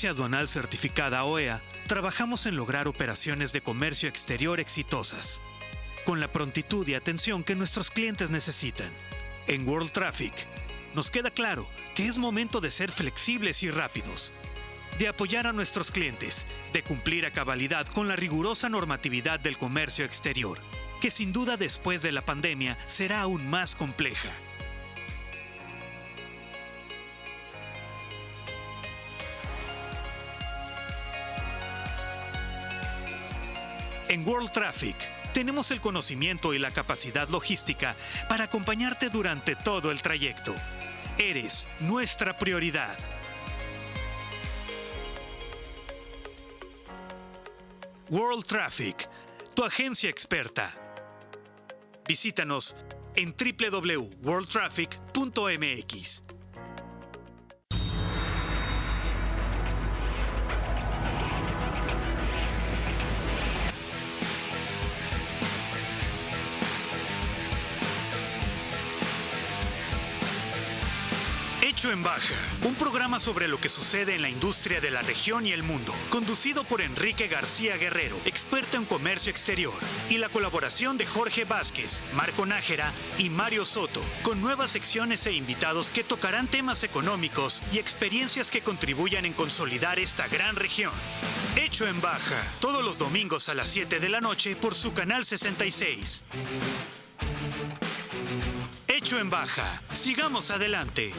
Aduanal certificada OEA, trabajamos en lograr operaciones de comercio exterior exitosas, con la prontitud y atención que nuestros clientes necesitan. En World Traffic, nos queda claro que es momento de ser flexibles y rápidos, de apoyar a nuestros clientes, de cumplir a cabalidad con la rigurosa normatividad del comercio exterior, que sin duda después de la pandemia será aún más compleja. En World Traffic, tenemos el conocimiento y la capacidad logística para acompañarte durante todo el trayecto. Eres nuestra prioridad. World Traffic, tu agencia experta. Visítanos en www.worldtraffic.mx. Hecho en Baja, un programa sobre lo que sucede en la industria de la región y el mundo, conducido por Enrique García Guerrero, experto en comercio exterior, y la colaboración de Jorge Vázquez, Marco Nájera y Mario Soto, con nuevas secciones e invitados que tocarán temas económicos y experiencias que contribuyan en consolidar esta gran región. Hecho en Baja, todos los domingos a las 7 de la noche por su canal 66. Hecho en Baja, sigamos adelante.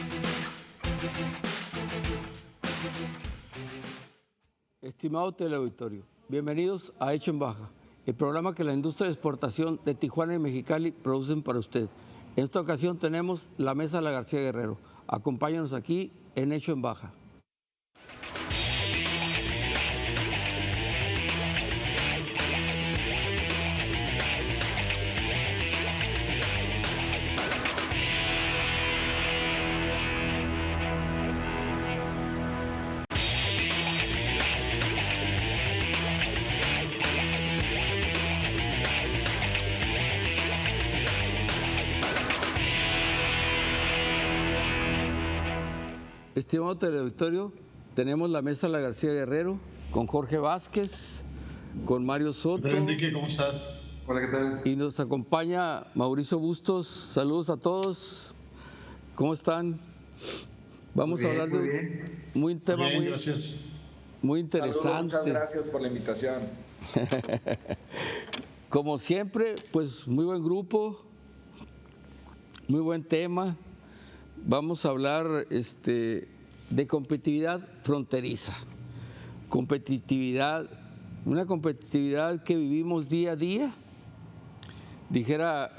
Estimado teleauditorio, bienvenidos a Hecho en Baja, el programa que la industria de exportación de Tijuana y Mexicali producen para usted. En esta ocasión tenemos la mesa de la García Guerrero. Acompáñanos aquí en Hecho en Baja. Estimado teleauditorio, tenemos la mesa de la García Guerrero con Jorge Vázquez, con Mario Soto. ¿Qué tal, Enrique? ¿Cómo estás? Hola, ¿qué tal? Y nos acompaña Mauricio Bustos. Saludos a todos. ¿Cómo están? Vamos a hablar de un tema gracias. Muy interesante. Saludos, muchas gracias por la invitación. Como siempre, pues muy buen grupo, muy buen tema. Vamos a hablar de competitividad fronteriza, una competitividad que vivimos día a día. Dijera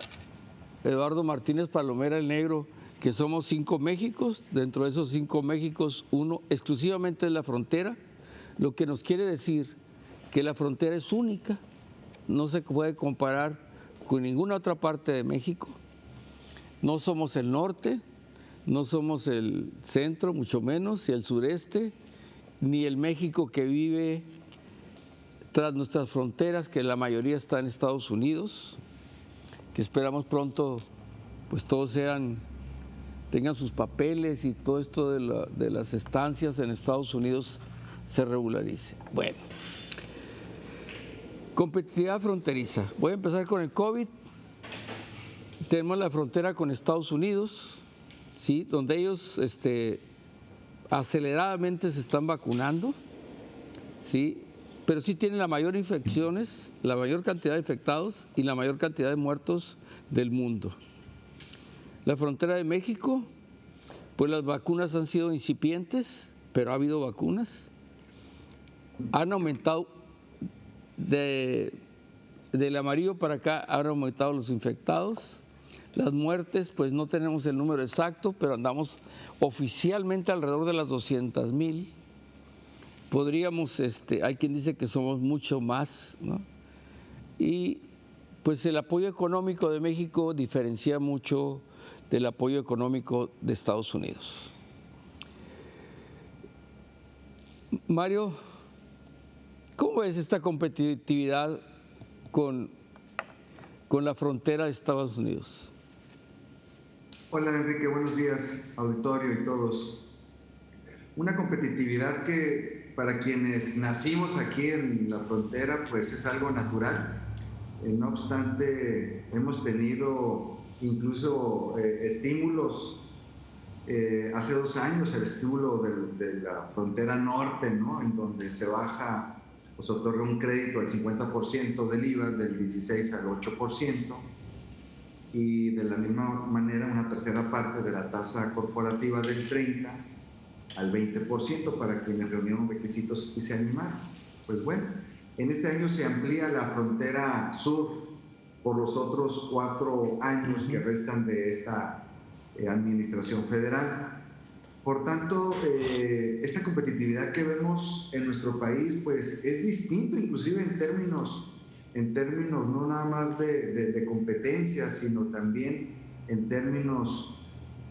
Eduardo Martínez Palomera el Negro que somos 5 Méxicos, dentro de esos 5 Méxicos uno exclusivamente es la frontera, lo que nos quiere decir que la frontera es única, no se puede comparar con ninguna otra parte de México, no somos el norte, no somos el centro, mucho menos, y el sureste, ni el México que vive tras nuestras fronteras, que la mayoría está en Estados Unidos, que esperamos pronto pues todos tengan sus papeles y todo esto de las estancias en Estados Unidos se regularice. Bueno, competitividad fronteriza. Voy a empezar con el COVID. Tenemos la frontera con Estados Unidos, ¿sí? Donde ellos aceleradamente se están vacunando, ¿sí? Pero sí tienen la mayor infecciones, la mayor cantidad de infectados y la mayor cantidad de muertos del mundo. La frontera de México, pues las vacunas han sido incipientes, pero ha habido vacunas. Han aumentado, del amarillo para acá, han aumentado los infectados. Las muertes, pues no tenemos el número exacto, pero andamos oficialmente alrededor de las 200,000. Podríamos, hay quien dice que somos mucho más, ¿no? Y pues el apoyo económico de México diferencia mucho del apoyo económico de Estados Unidos. Mario, ¿cómo ves esta competitividad con la frontera de Estados Unidos? Hola, Enrique, buenos días, auditorio y todos. Una competitividad que para quienes nacimos aquí en la frontera, pues es algo natural. No obstante, hemos tenido incluso estímulos. Hace 2 años el estímulo de la frontera norte, ¿no? En donde se baja o se otorga un crédito al 50% del IVA, del 16 al 8%, y de la misma manera una tercera parte de la tasa corporativa del 30 al 20% para quienes reunieron requisitos y se animaron. Pues bueno, en este año se amplía la frontera sur por los otros 4 años que restan de esta administración federal. Por tanto, esta competitividad que vemos en nuestro país pues es distinto, inclusive en términos no nada más de competencia, sino también en términos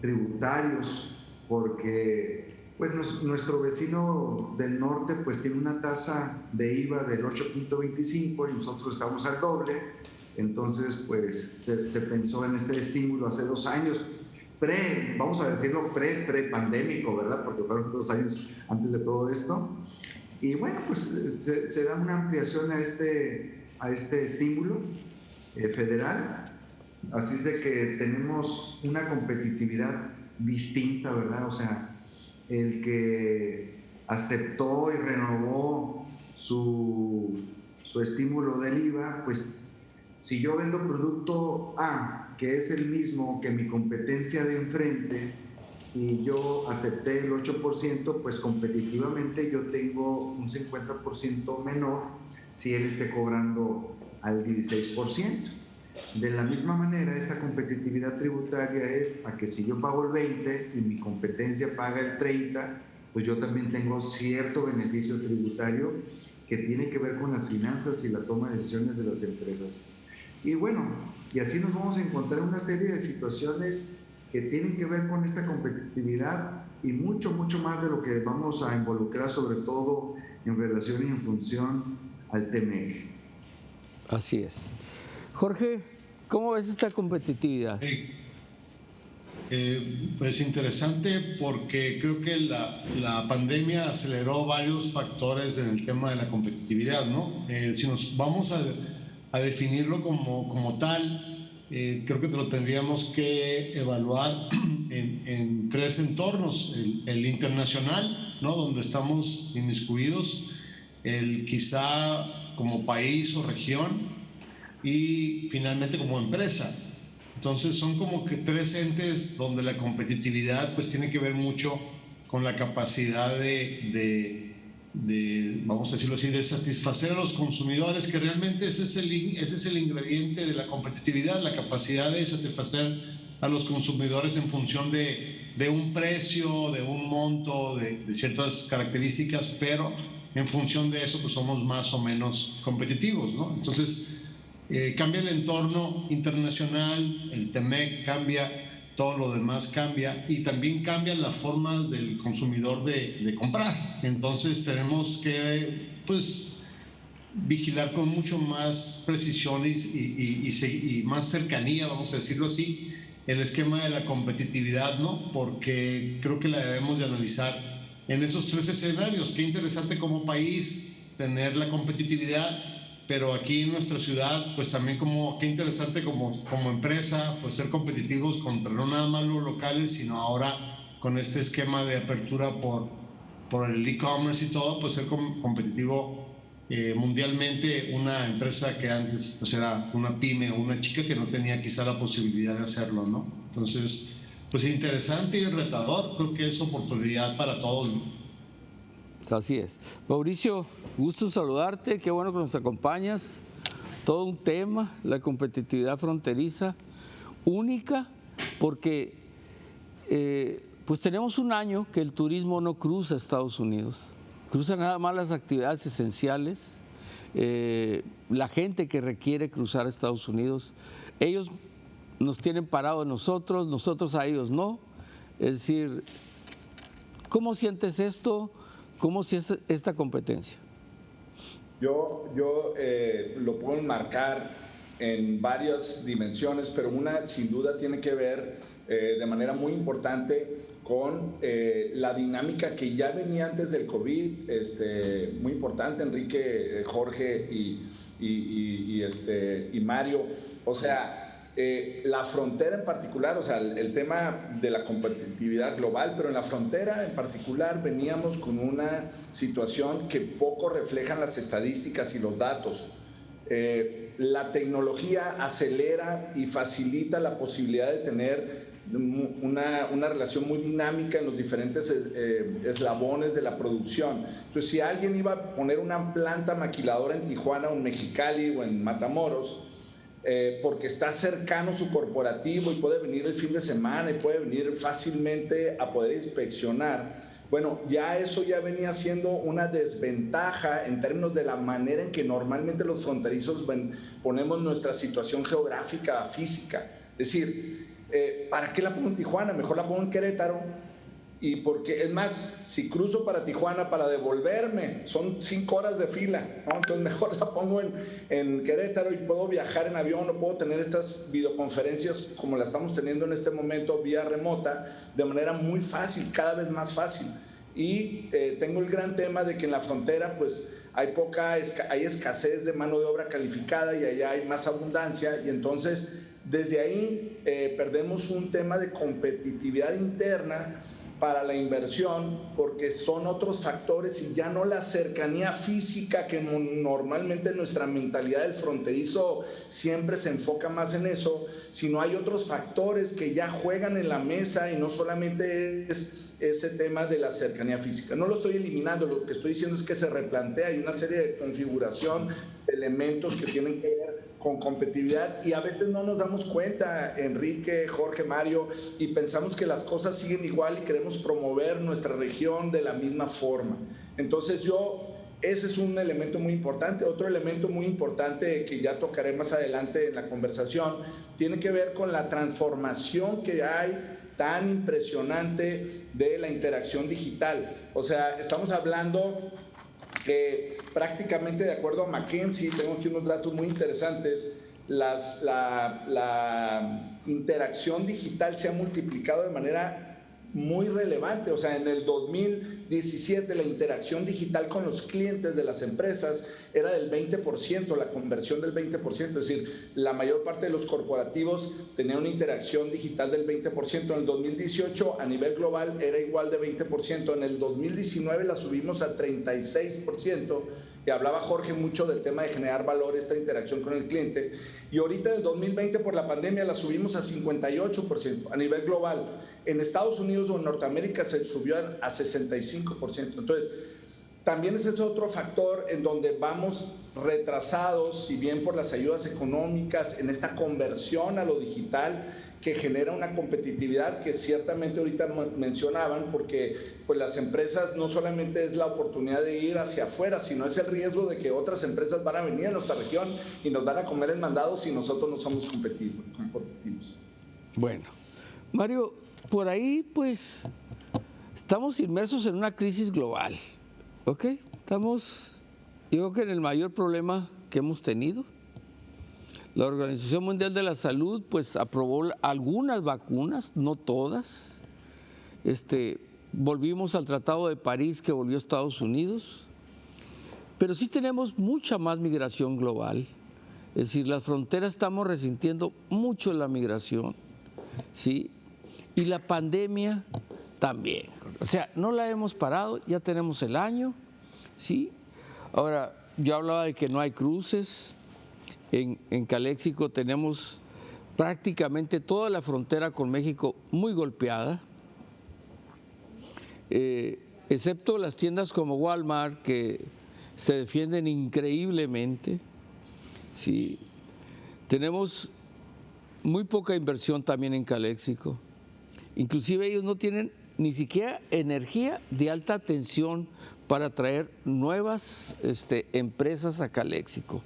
tributarios, porque pues nuestro vecino del norte pues tiene una tasa de IVA del 8.25 y nosotros estamos al doble. Entonces pues se pensó en este estímulo hace 2 años, vamos a decirlo pre-pandémico, ¿verdad? Porque fueron 2 años antes de todo esto. Y bueno, pues se da una ampliación a este estímulo federal. Así es de que tenemos una competitividad distinta, ¿verdad? O sea, el que aceptó y renovó su estímulo del IVA, pues si yo vendo producto A, que es el mismo que mi competencia de enfrente, y yo acepté el 8%, pues competitivamente yo tengo un 50% menor si él esté cobrando al 16%. De la misma manera, esta competitividad tributaria es a que si yo pago el 20% y mi competencia paga el 30%, pues yo también tengo cierto beneficio tributario que tiene que ver con las finanzas y la toma de decisiones de las empresas. Y bueno, y así nos vamos a encontrar una serie de situaciones que tienen que ver con esta competitividad y mucho más de lo que vamos a involucrar, sobre todo en relación y en función al TEMEC. Así es. Jorge, ¿cómo ves esta competitividad? Pues interesante, porque creo que la pandemia aceleró varios factores en el tema de la competitividad, ¿no? Si nos vamos a definirlo como tal, creo que lo tendríamos que evaluar en 3 entornos: el internacional, ¿no? Donde estamos inmiscuidos, el quizá como país o región, y finalmente como empresa. Entonces son como que 3 entes donde la competitividad pues tiene que ver mucho con la capacidad de vamos a decirlo así, de satisfacer a los consumidores, que realmente ese es el ingrediente de la competitividad, la capacidad de satisfacer a los consumidores en función de un precio, de un monto, de ciertas características, pero en función de eso pues somos más o menos competitivos, ¿no? Entonces cambia el entorno internacional, el TEMEC cambia, todo lo demás cambia, y también cambian las formas del consumidor de comprar. Entonces tenemos que pues vigilar con mucho más precisión y más cercanía, vamos a decirlo así, el esquema de la competitividad, ¿no? Porque creo que la debemos de analizar en esos 3 escenarios. Qué interesante como país tener la competitividad, pero aquí en nuestra ciudad, pues también qué interesante como empresa, pues ser competitivos contra no nada más los locales, sino ahora con este esquema de apertura por el e-commerce y todo, pues ser competitivo mundialmente. Una empresa que antes pues era una pyme o una chica que no tenía quizá la posibilidad de hacerlo, ¿no? Entonces, pues interesante y retador, creo que es oportunidad para todos, ¿no? Así es. Mauricio, gusto saludarte, qué bueno que nos acompañas. Todo un tema, la competitividad fronteriza, única, porque pues tenemos un año que el turismo no cruza Estados Unidos, cruza nada más las actividades esenciales, la gente que requiere cruzar a Estados Unidos, ellos nos tienen parado a nosotros a ellos no. Es decir, ¿cómo sientes esto? ¿Cómo sientes esta competencia? Yo lo puedo enmarcar en varias dimensiones, pero una sin duda tiene que ver de manera muy importante con la dinámica que ya venía antes del COVID, muy importante, Enrique, Jorge y Mario. O sea, la frontera en particular, o sea, el tema de la competitividad global, pero en la frontera en particular veníamos con una situación que poco reflejan las estadísticas y los datos. La tecnología acelera y facilita la posibilidad de tener una relación muy dinámica en los diferentes eslabones de la producción. Entonces, si alguien iba a poner una planta maquiladora en Tijuana o en Mexicali o en Matamoros, porque está cercano su corporativo y puede venir el fin de semana y puede venir fácilmente a poder inspeccionar, bueno, ya eso ya venía siendo una desventaja en términos de la manera en que normalmente los fronterizos ponemos nuestra situación geográfica, física. Es decir, ¿para qué la pongo en Tijuana? Mejor la pongo en Querétaro. Y porque, es más, si cruzo para Tijuana para devolverme, son 5 horas de fila, ¿no? Entonces mejor la pongo en Querétaro y puedo viajar en avión, o puedo tener estas videoconferencias como la estamos teniendo en este momento vía remota, de manera muy fácil, cada vez más fácil. Y tengo el gran tema de que en la frontera pues hay escasez de mano de obra calificada y allá hay más abundancia, y entonces desde ahí perdemos un tema de competitividad interna para la inversión, porque son otros factores y ya no la cercanía física que normalmente nuestra mentalidad del fronterizo siempre se enfoca más en eso, sino hay otros factores que ya juegan en la mesa y no solamente es ese tema de la cercanía física. No lo estoy eliminando, lo que estoy diciendo es que se replantea, hay una serie de configuración de elementos que tienen que ver con competitividad y a veces no nos damos cuenta, Enrique, Jorge, Mario, y pensamos que las cosas siguen igual y queremos promover nuestra región de la misma forma. Entonces ese es un elemento muy importante. Otro elemento muy importante que ya tocaré más adelante en la conversación tiene que ver con la transformación que hay tan impresionante de la interacción digital. O sea, estamos hablando que prácticamente, de acuerdo a McKinsey, tengo aquí unos datos muy interesantes, la interacción digital se ha multiplicado de manera muy relevante. O sea, en el 2017 la interacción digital con los clientes de las empresas era del 20%, la conversión del 20%, es decir, la mayor parte de los corporativos tenían una interacción digital del 20%. En el 2018 a nivel global era igual de 20%, en el 2019 la subimos a 36%, y hablaba Jorge mucho del tema de generar valor, esta interacción con el cliente, y ahorita en el 2020 por la pandemia la subimos a 58% a nivel global. En Estados Unidos o en Norteamérica se subió a 65%. Entonces, también ese es otro factor en donde vamos retrasados, si bien por las ayudas económicas, en esta conversión a lo digital que genera una competitividad que ciertamente ahorita mencionaban, porque pues las empresas no solamente es la oportunidad de ir hacia afuera, sino es el riesgo de que otras empresas van a venir a nuestra región y nos van a comer el mandado si nosotros no somos competitivos. Bueno, Mario, por ahí pues estamos inmersos en una crisis global, ¿ok? Estamos, yo creo que en el mayor problema que hemos tenido. La Organización Mundial de la Salud pues aprobó algunas vacunas, no todas. Volvimos al Tratado de París que volvió a Estados Unidos, pero sí tenemos mucha más migración global. Es decir, las fronteras estamos resintiendo mucho la migración, ¿sí? Y la pandemia también. O sea, no la hemos parado, ya tenemos el año, ¿sí? Ahora, yo hablaba de que no hay cruces. En Caléxico tenemos prácticamente toda la frontera con México muy golpeada, excepto las tiendas como Walmart, que se defienden increíblemente. Sí. Tenemos muy poca inversión también en Caléxico. Inclusive ellos no tienen ni siquiera energía de alta tensión para traer nuevas empresas a Caléxico.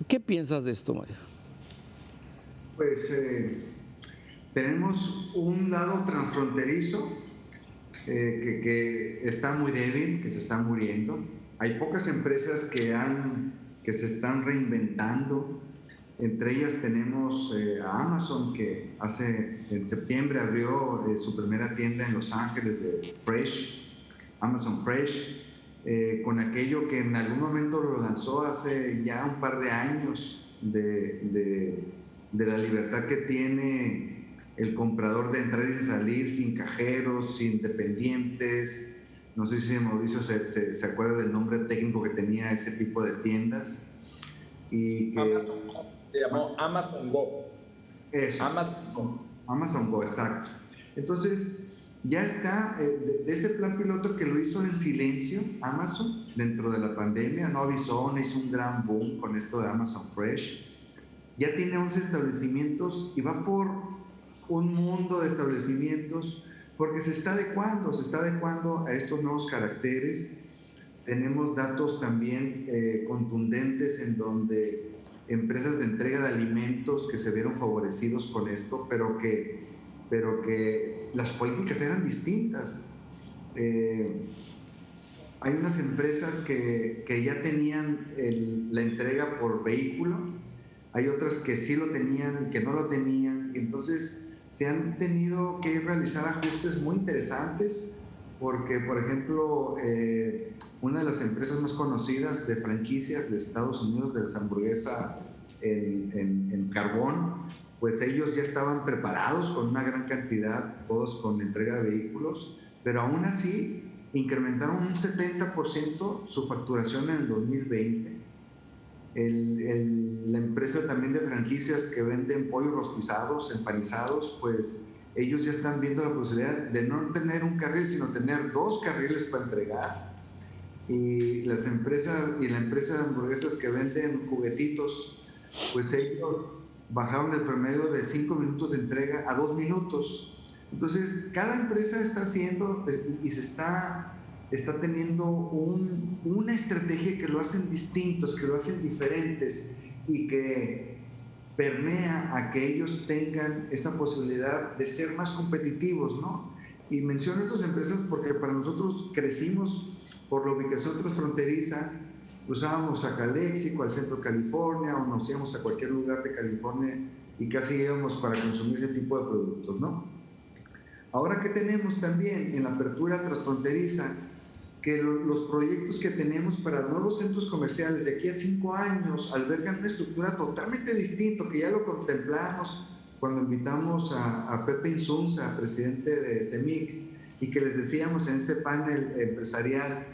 ¿Qué piensas de esto, Mario? Pues tenemos un lado transfronterizo que está muy débil, que se está muriendo. Hay pocas empresas que se están reinventando, Entre ellas tenemos a Amazon, que en septiembre abrió su primera tienda en Los Ángeles de Fresh, Amazon Fresh, con aquello que en algún momento lo lanzó hace ya un par de años, de la libertad que tiene el comprador de entrar y salir sin cajeros, sin dependientes. No sé si Mauricio se acuerda del nombre técnico que tenía ese tipo de tiendas. Y que se llamó Amazon Go. Eso. Amazon Go, exacto. Entonces, ya está de ese plan piloto que lo hizo en silencio Amazon dentro de la pandemia, no avisó, no hizo un gran boom con esto de Amazon Fresh. Ya tiene 11 establecimientos y va por un mundo de establecimientos porque se está adecuando a estos nuevos caracteres. Tenemos datos también contundentes en donde empresas de entrega de alimentos que se vieron favorecidos con esto, pero que las políticas eran distintas. Hay unas empresas que ya tenían la entrega por vehículo, hay otras que sí lo tenían y que no lo tenían, y entonces se han tenido que realizar ajustes muy interesantes, porque, por ejemplo, una de las empresas más conocidas de franquicias de Estados Unidos de las hamburguesas en carbón, pues ellos ya estaban preparados con una gran cantidad, todos con entrega de vehículos, pero aún así incrementaron un 70% su facturación en el 2020. La empresa también de franquicias que venden pollos rostizados, empanizados, pues ellos ya están viendo la posibilidad de no tener un carril, sino tener 2 carriles para entregar. Y la empresa de hamburguesas que venden juguetitos, pues ellos bajaron el promedio de 5 minutos de entrega a 2 minutos. Entonces, cada empresa está haciendo y se está teniendo una estrategia que lo hacen distintos, que lo hacen diferentes y que permea a que ellos tengan esa posibilidad de ser más competitivos, ¿no? Y menciono estas empresas porque para nosotros crecimos por la ubicación transfronteriza. Usábamos a Calexico, al centro de California, o nos íbamos a cualquier lugar de California y casi íbamos para consumir ese tipo de productos, ¿no? Ahora que tenemos también en la apertura transfronteriza, que los proyectos que tenemos para nuevos centros comerciales de aquí a 5 años albergan una estructura totalmente distinta, que ya lo contemplamos cuando invitamos a Pepe Insunza, presidente de CEMIC, y que les decíamos en este panel empresarial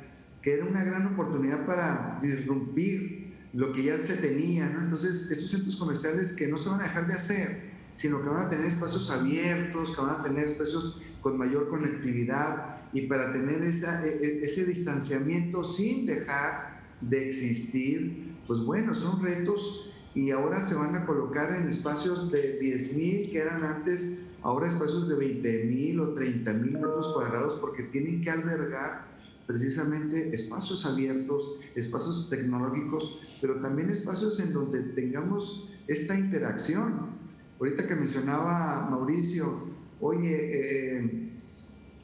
que era una gran oportunidad para disrumpir lo que ya se tenía, ¿no? Entonces, esos centros comerciales que no se van a dejar de hacer, sino que van a tener espacios abiertos, que van a tener espacios con mayor conectividad y para tener ese distanciamiento sin dejar de existir, pues bueno, son retos y ahora se van a colocar en espacios de 10,000 que eran antes, ahora espacios de 20,000 o 30,000 metros cuadrados porque tienen que albergar precisamente espacios abiertos, espacios tecnológicos, pero también espacios en donde tengamos esta interacción. Ahorita que mencionaba Mauricio, oye,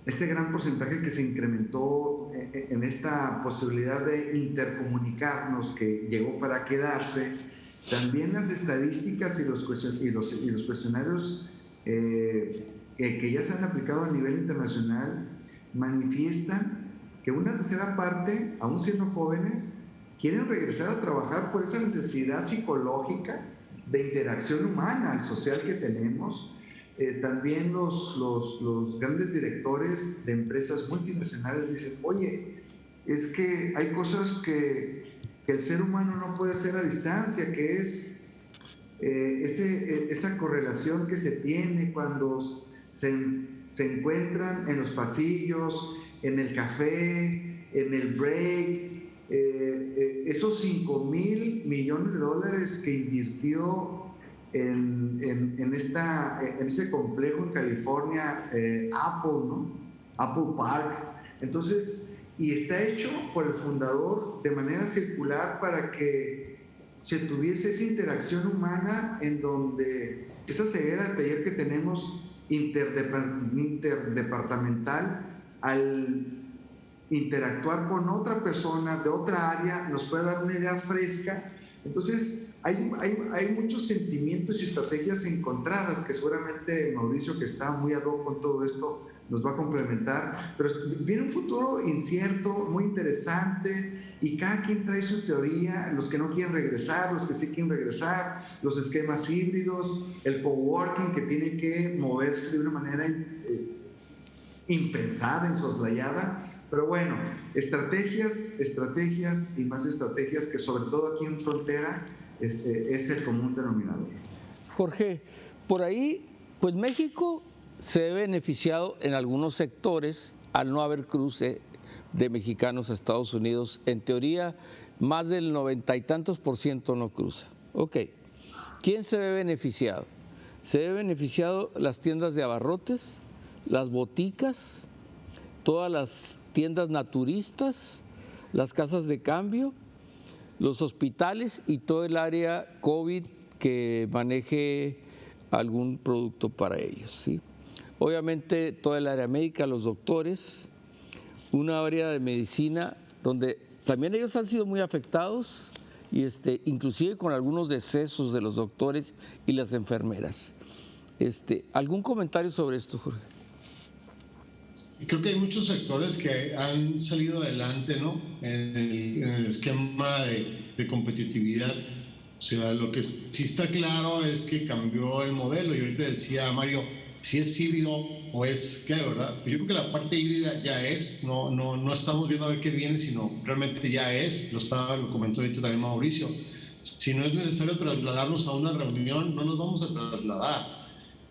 este gran porcentaje que se incrementó en esta posibilidad de intercomunicarnos que llegó para quedarse, también las estadísticas y los cuestionarios que ya se han aplicado a nivel internacional manifiestan que una tercera parte, aún siendo jóvenes, quieren regresar a trabajar por esa necesidad psicológica de interacción humana y social que tenemos. También los grandes directores de empresas multinacionales dicen, oye, es que hay cosas que el ser humano no puede hacer a distancia, que es esa correlación que se tiene cuando se encuentran en los pasillos, en el café, en el break, esos $5,000 millones que invirtió en ese complejo en California, Apple, ¿no? Apple Park. Entonces, y está hecho por el fundador de manera circular para que se tuviese esa interacción humana en donde esa ceguera de taller que tenemos interdepartamental, al interactuar con otra persona de otra área, nos puede dar una idea fresca. Entonces, hay muchos sentimientos y estrategias encontradas que seguramente Mauricio, que está muy ad hoc con todo esto, nos va a complementar, pero viene un futuro incierto, muy interesante, y cada quien trae su teoría, los que no quieren regresar, los que sí quieren regresar, los esquemas híbridos, el coworking que tiene que moverse de una manera impensada, insoslayada. Pero bueno, estrategias y más estrategias que sobre todo aquí en frontera es el común denominador. Jorge, por ahí, pues México se ve beneficiado en algunos sectores al no haber cruce de mexicanos a Estados Unidos. En teoría, más del 90 y tantos % no cruza. Ok, ¿quién se ve beneficiado? Se ve beneficiado las tiendas de abarrotes, las boticas, todas las tiendas naturistas, las casas de cambio, los hospitales y todo el área COVID que maneje algún producto para ellos, ¿sí? Obviamente toda el área médica, los doctores, una área de medicina donde también ellos han sido muy afectados y inclusive con algunos decesos de los doctores y las enfermeras. ¿Algún comentario sobre esto, Jorge? Creo que hay muchos sectores que han salido adelante, ¿no? En el esquema de competitividad. O sea, lo que sí está claro es que cambió el modelo. Y ahorita decía Mario, si es híbrido o es qué, ¿verdad? Pues yo creo que la parte híbrida ya es, no estamos viendo a ver qué viene, sino realmente ya es, lo comentó ahorita también Mauricio. Si no es necesario trasladarnos a una reunión, no nos vamos a trasladar.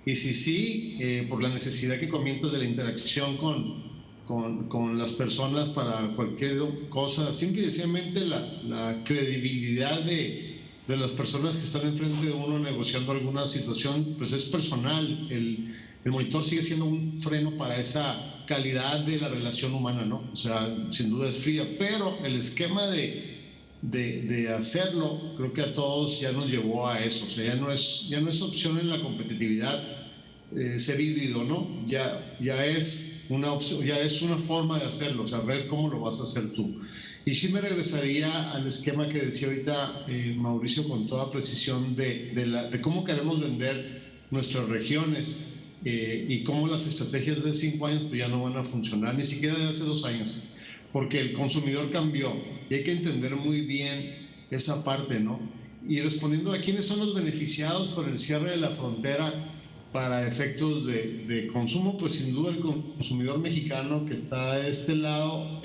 Y sí, por la necesidad que comentas de la interacción con las personas para cualquier cosa, simple y sencillamente la credibilidad de las personas que están enfrente de uno negociando alguna situación, pues es personal. El monitor sigue siendo un freno para esa calidad de la relación humana, ¿no? O sea, sin duda es fría, pero el esquema de hacerlo, creo que a todos ya nos llevó a eso. O sea, ya no es opción en la competitividad ser híbrido, ¿no? Ya es una opción, ya es una forma de hacerlo, o sea, ver cómo lo vas a hacer tú. Y sí me regresaría al esquema que decía ahorita Mauricio con toda precisión de cómo queremos vender nuestras regiones y cómo las estrategias de 5 años pues ya no van a funcionar, ni siquiera de hace 2 años, porque el consumidor cambió y hay que entender muy bien esa parte, ¿no? Y respondiendo a quiénes son los beneficiados por el cierre de la frontera para efectos de consumo, pues sin duda el consumidor mexicano que está de este lado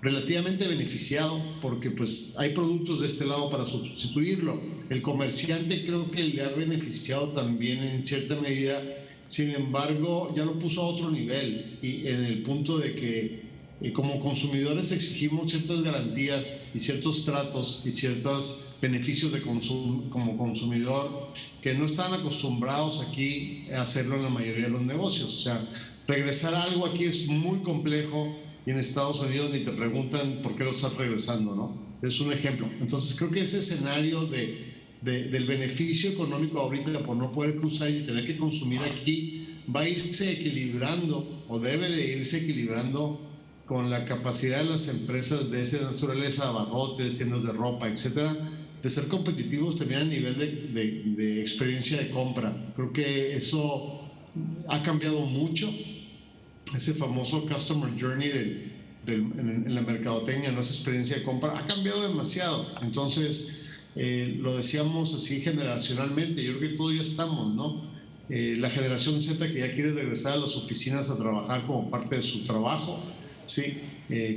relativamente beneficiado, porque pues hay productos de este lado para sustituirlo. El comerciante creo que le ha beneficiado también en cierta medida, sin embargo ya lo puso a otro nivel, y en el punto de que como consumidores exigimos ciertas garantías y ciertos tratos y ciertos beneficios de consumo como consumidor que no están acostumbrados aquí a hacerlo en la mayoría de los negocios. O sea, regresar a algo aquí es muy complejo y en Estados Unidos ni te preguntan por qué lo estás regresando, ¿no? Es un ejemplo. Entonces creo que ese escenario del beneficio económico ahorita por no poder cruzar y tener que consumir aquí va a irse equilibrando o debe de irse equilibrando con la capacidad de las empresas de esa naturaleza, abarrotes, tiendas de ropa, etcétera, de ser competitivos también a nivel de experiencia de compra. Creo que eso ha cambiado mucho, ese famoso customer journey en la mercadotecnia, no esa experiencia de compra, ha cambiado demasiado. Entonces, lo decíamos así generacionalmente, yo creo que todos ya estamos, ¿no? La generación Z que ya quiere regresar a las oficinas a trabajar como parte de su trabajo, sí,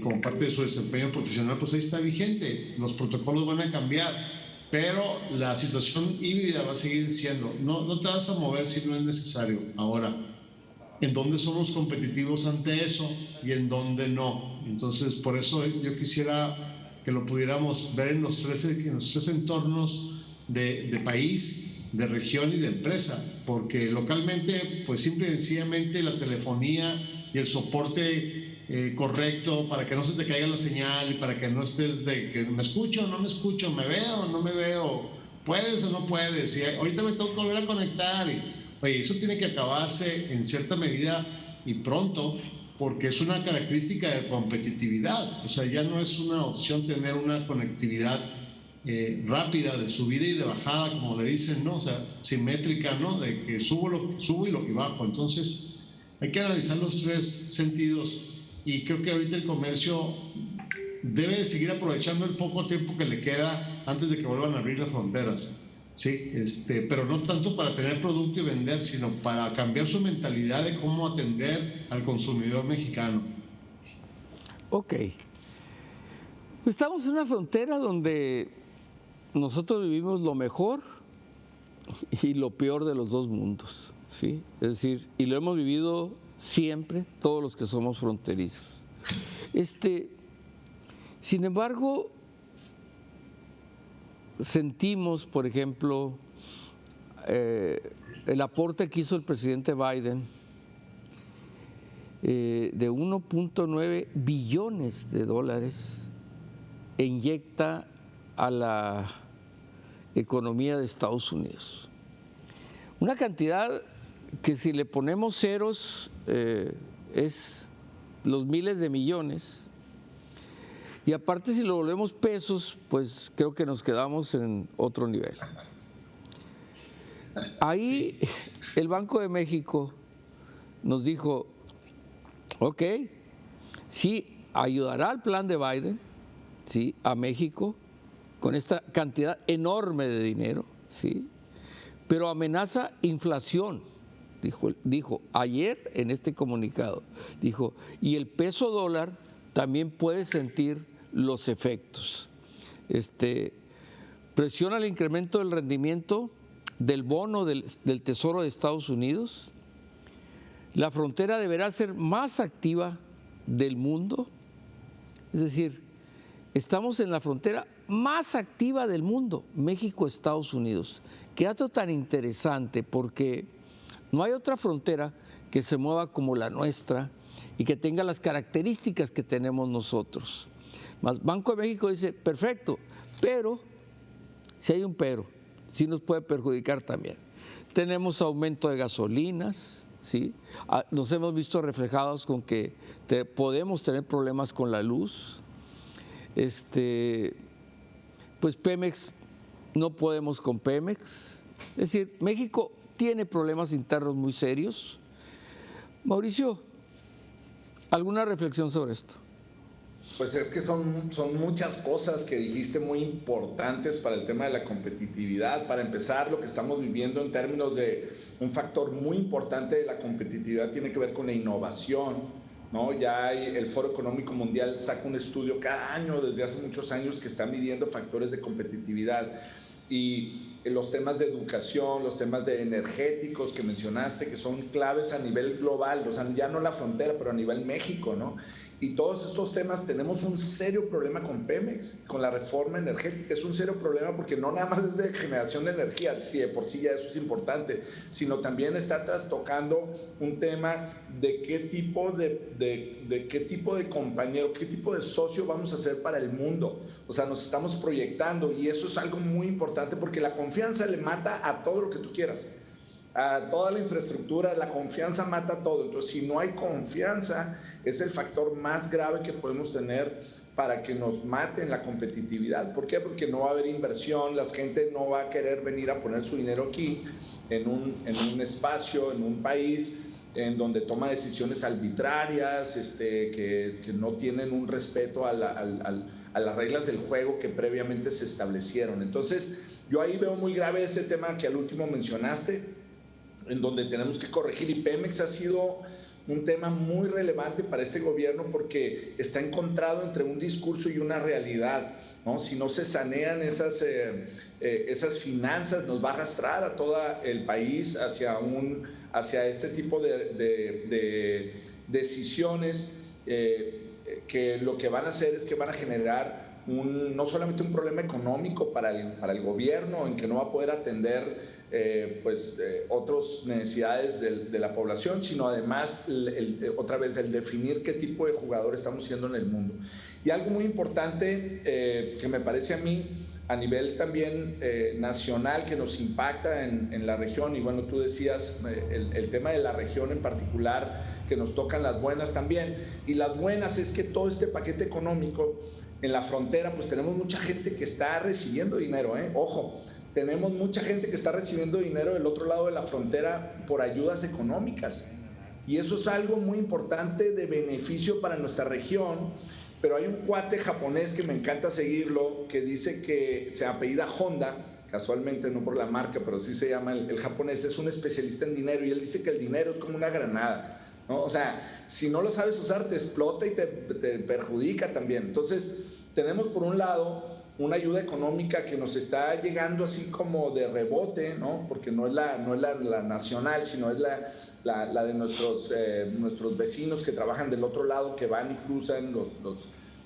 como parte de su desempeño profesional, pues ahí está vigente. Los protocolos van a cambiar, pero la situación híbrida va a seguir siendo. No te vas a mover si no es necesario. Ahora, ¿en dónde somos competitivos ante eso y en dónde no? Entonces, por eso yo quisiera que lo pudiéramos ver en los tres entornos de país, de región y de empresa, porque localmente, pues simple y sencillamente la telefonía y el soporte correcto para que no se te caiga la señal y para que no estés de que me escucho o no me escucho, me veo o no me veo, puedes o no puedes, y ahorita me tengo que volver a conectar. Oye, eso tiene que acabarse en cierta medida y pronto, porque es una característica de competitividad. O sea, ya no es una opción tener una conectividad rápida de subida y de bajada, como le dicen, ¿no? O sea, simétrica, ¿no? De que subo y lo que bajo. Entonces, hay que analizar los tres sentidos y creo que ahorita el comercio debe de seguir aprovechando el poco tiempo que le queda antes de que vuelvan a abrir las fronteras. Sí, pero no tanto para tener producto y vender, sino para cambiar su mentalidad de cómo atender al consumidor mexicano. Ok. Estamos en una frontera donde nosotros vivimos lo mejor y lo peor de los dos mundos, ¿sí? Es decir, y lo hemos vivido siempre, todos los que somos fronterizos. Sin embargo, sentimos, por ejemplo, el aporte que hizo el presidente Biden de 1.9 billones de dólares e inyecta a la economía de Estados Unidos. Una cantidad que si le ponemos ceros es los miles de millones. Y aparte si lo volvemos pesos, pues creo que nos quedamos en otro nivel. Ahí sí. El Banco de México nos dijo, ok, sí, ayudará al plan de Biden, sí, a México, con esta cantidad enorme de dinero, sí, pero amenaza inflación, dijo ayer en este comunicado, dijo, y el peso dólar también puede sentir los efectos. Presiona el incremento del rendimiento del bono del Tesoro de Estados Unidos. La frontera deberá ser más activa del mundo. Es decir, estamos en la frontera más activa del mundo, México-Estados Unidos. Qué dato tan interesante, porque no hay otra frontera que se mueva como la nuestra y que tenga las características que tenemos nosotros. Banco de México dice, perfecto, pero, si hay un pero, sí nos puede perjudicar también. Tenemos aumento de gasolinas, ¿sí? Nos hemos visto reflejados con que podemos tener problemas con la luz. Pues Pemex, no podemos con Pemex. Es decir, México tiene problemas internos muy serios. Mauricio, ¿alguna reflexión sobre esto? Pues es que son muchas cosas que dijiste muy importantes para el tema de la competitividad. Para empezar, lo que estamos viviendo en términos de un factor muy importante de la competitividad tiene que ver con la innovación, ¿no? Ya el Foro Económico Mundial saca un estudio cada año, desde hace muchos años, que está midiendo factores de competitividad. Y los temas de educación, los temas de energéticos que mencionaste, que son claves a nivel global, o sea, ya no la frontera, pero a nivel México, ¿no? Y todos estos temas tenemos un serio problema con Pemex, con la reforma energética. Es un serio problema porque no nada más es de generación de energía, si de por sí ya eso es importante, sino también está trastocando un tema de qué tipo de compañero, qué tipo de socio vamos a ser para el mundo. O sea, nos estamos proyectando y eso es algo muy importante porque la confianza le mata a todo lo que tú quieras. A toda la infraestructura, la confianza mata todo. Entonces, si no hay confianza, es el factor más grave que podemos tener para que nos maten la competitividad. ¿Por qué? Porque no va a haber inversión, la gente no va a querer venir a poner su dinero aquí, en un espacio, en un país en donde toma decisiones arbitrarias, que no tienen un respeto a las reglas del juego que previamente se establecieron. Entonces, yo ahí veo muy grave ese tema que al último mencionaste, en donde tenemos que corregir, y Pemex ha sido un tema muy relevante para este gobierno porque está encontrado entre un discurso y una realidad, ¿no? Si no se sanean esas finanzas, nos va a arrastrar a todo el país hacia este tipo de decisiones que lo que van a hacer es que van a generar no solamente un problema económico para el gobierno, en que no va a poder atender otras necesidades de la población, sino además otra vez el definir qué tipo de jugador estamos siendo en el mundo. Y algo muy importante que me parece a mí a nivel también nacional, que nos impacta en la región, y bueno, tú decías el tema de la región en particular, que nos tocan las buenas también, y las buenas es que todo este paquete económico en la frontera, pues tenemos mucha gente que está recibiendo dinero, ojo, tenemos mucha gente que está recibiendo dinero del otro lado de la frontera por ayudas económicas, y eso es algo muy importante de beneficio para nuestra región. Pero hay un cuate japonés que me encanta seguirlo, que dice que se apellida Honda, casualmente no por la marca, pero sí se llama el japonés, es un especialista en dinero, y él dice que el dinero es como una granada, ¿no? O sea, si no lo sabes usar, te explota y te perjudica también. Entonces, tenemos por un lado una ayuda económica que nos está llegando así como de rebote, ¿no? Porque no es la nacional, sino es la de nuestros vecinos que trabajan del otro lado, que van y cruzan,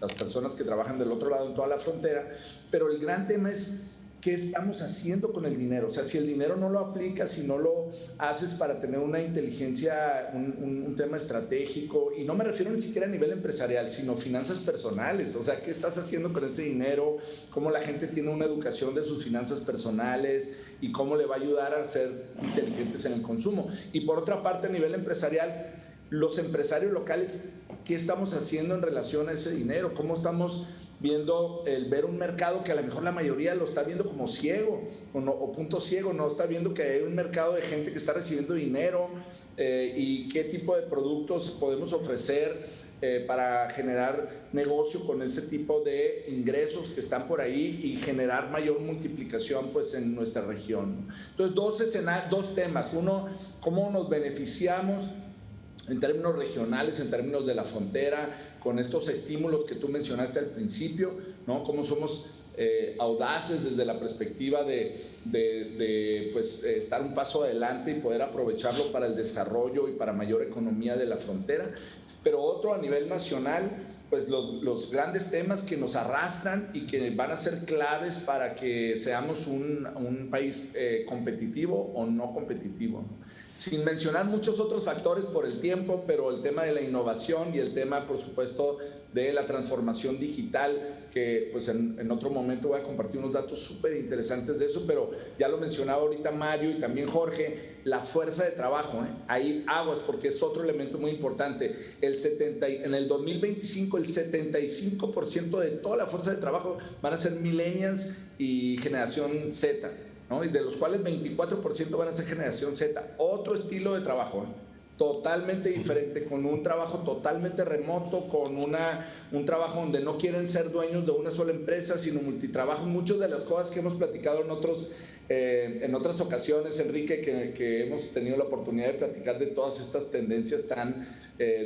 las personas que trabajan del otro lado en toda la frontera. Pero el gran tema es qué estamos haciendo con el dinero. O sea, si el dinero no lo aplicas, si no lo haces para tener una inteligencia, un tema estratégico, y no me refiero ni siquiera a nivel empresarial, sino finanzas personales. O sea, ¿qué estás haciendo con ese dinero? ¿Cómo la gente tiene una educación de sus finanzas personales? ¿Y cómo le va a ayudar a ser inteligentes en el consumo? Y por otra parte, a nivel empresarial, los empresarios locales, ¿qué estamos haciendo en relación a ese dinero? ¿Cómo estamos viendo ver un mercado que a lo mejor la mayoría lo está viendo como ciego o punto ciego, no está viendo que hay un mercado de gente que está recibiendo dinero y qué tipo de productos podemos ofrecer para generar negocio con ese tipo de ingresos que están por ahí y generar mayor multiplicación pues en nuestra región. Entonces, dos temas. Uno, cómo nos beneficiamos en términos regionales, en términos de la frontera, con estos estímulos que tú mencionaste al principio, ¿no? Cómo somos audaces desde la perspectiva de estar un paso adelante y poder aprovecharlo para el desarrollo y para mayor economía de la frontera. Pero otro a nivel nacional, pues los grandes temas que nos arrastran y que van a ser claves para que seamos un país competitivo o no competitivo, ¿no? Sin mencionar muchos otros factores por el tiempo, pero el tema de la innovación y el tema, por supuesto, de la transformación digital, que pues en otro momento voy a compartir unos datos súper interesantes de eso, pero ya lo mencionaba ahorita Mario y también Jorge, la fuerza de trabajo, ahí aguas, porque es otro elemento muy importante. En el 2025, el 75% de toda la fuerza de trabajo van a ser millennials y generación Z, ¿no? Y de los cuales 24% van a ser generación Z. Otro estilo de trabajo, totalmente diferente, con un trabajo totalmente remoto, con un trabajo donde no quieren ser dueños de una sola empresa, sino multitrabajo. Muchas de las cosas que hemos platicado en otras ocasiones, Enrique, que hemos tenido la oportunidad de platicar de todas estas tendencias tan